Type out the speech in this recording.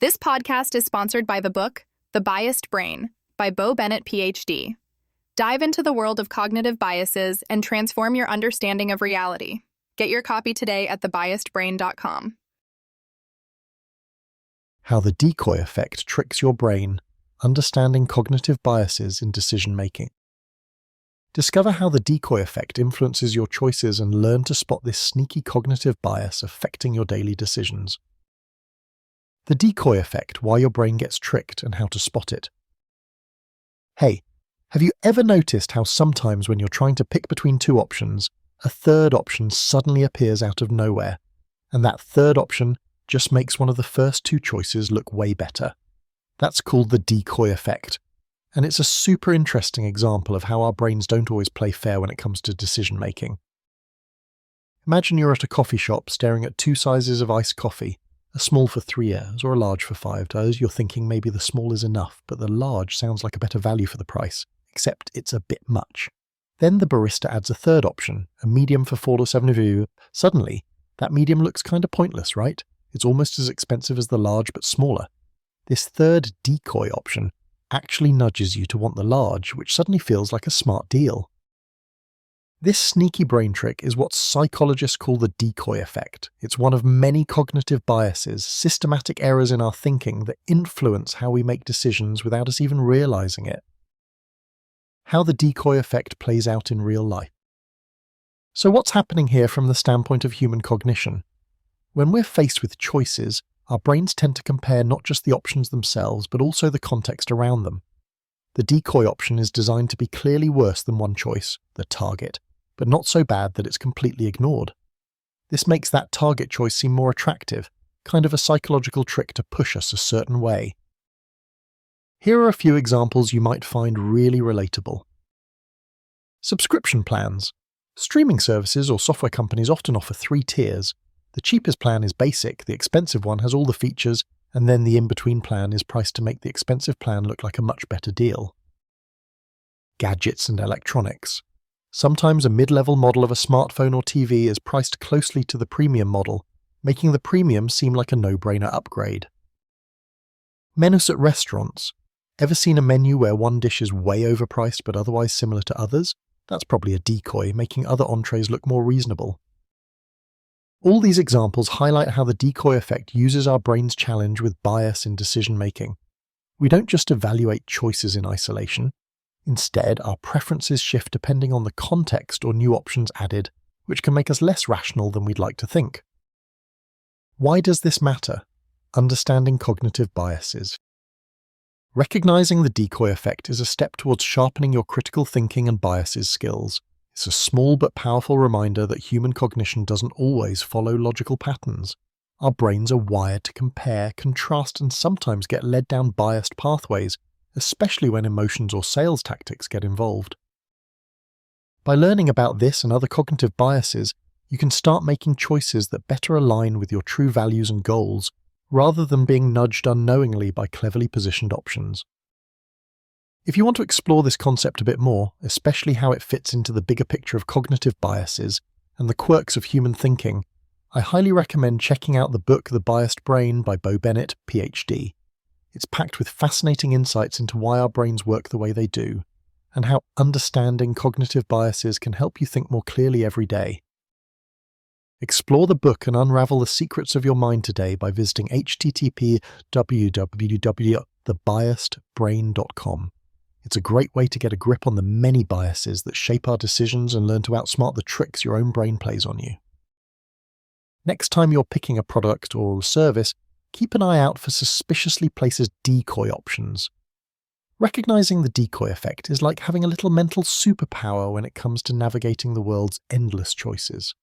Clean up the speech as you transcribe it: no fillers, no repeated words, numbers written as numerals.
This podcast is sponsored by the book, The Biased Brain, by Bo Bennett, PhD. Dive into the world of cognitive biases and transform your understanding of reality. Get your copy today at thebiasedbrain.com. How the decoy effect tricks your brain, understanding cognitive biases in decision-making. Discover how the decoy effect influences your choices and learn to spot this sneaky cognitive bias affecting your daily decisions. The decoy effect, why your brain gets tricked and how to spot it. Hey, have you ever noticed how sometimes when you're trying to pick between two options, a third option suddenly appears out of nowhere, and that third option just makes one of the first two choices look way better? That's called the decoy effect, and it's a super interesting example of how our brains don't always play fair when it comes to decision making. Imagine you're at a coffee shop staring at two sizes of iced coffee, a small for €3 or a large for $5. You're thinking maybe the small is enough, but the large sounds like a better value for the price, except it's a bit much. Then the barista adds a third option, a medium for $4.75. Suddenly, that medium looks kind of pointless, right? It's almost as expensive as the large but smaller. This third decoy option actually nudges you to want the large, which suddenly feels like a smart deal. This sneaky brain trick is what psychologists call the decoy effect. It's one of many cognitive biases, systematic errors in our thinking that influence how we make decisions without us even realizing it. How the decoy effect plays out in real life. So what's happening here from the standpoint of human cognition? When we're faced with choices, our brains tend to compare not just the options themselves, but also the context around them. The decoy option is designed to be clearly worse than one choice, the target, but not so bad that it's completely ignored. This makes that target choice seem more attractive, kind of a psychological trick to push us a certain way. Here are a few examples you might find really relatable. Subscription plans. Streaming services or software companies often offer 3 tiers. The cheapest plan is basic, the expensive one has all the features, and then the in-between plan is priced to make the expensive plan look like a much better deal. Gadgets and electronics. Sometimes a mid-level model of a smartphone or TV is priced closely to the premium model, making the premium seem like a no-brainer upgrade. Menus at restaurants. Ever seen a menu where one dish is way overpriced but otherwise similar to others? That's probably a decoy, making other entrees look more reasonable. All these examples highlight how the decoy effect uses our brain's challenge with bias in decision-making. We don't just evaluate choices in isolation. Instead, our preferences shift depending on the context or new options added, which can make us less rational than we'd like to think. Why does this matter? Understanding cognitive biases. Recognizing the decoy effect is a step towards sharpening your critical thinking and biases skills. It's a small but powerful reminder that human cognition doesn't always follow logical patterns. Our brains are wired to compare, contrast, and sometimes get led down biased pathways, especially when emotions or sales tactics get involved. By learning about this and other cognitive biases, you can start making choices that better align with your true values and goals, rather than being nudged unknowingly by cleverly positioned options. If you want to explore this concept a bit more, especially how it fits into the bigger picture of cognitive biases and the quirks of human thinking, I highly recommend checking out the book The Biased Brain by Bo Bennett, PhD. It's packed with fascinating insights into why our brains work the way they do, and how understanding cognitive biases can help you think more clearly every day. Explore the book and unravel the secrets of your mind today by visiting http://www.thebiasedbrain.com. It's a great way to get a grip on the many biases that shape our decisions and learn to outsmart the tricks your own brain plays on you. Next time you're picking a product or a service, keep an eye out for suspiciously placed decoy options. Recognizing the decoy effect is like having a little mental superpower when it comes to navigating the world's endless choices.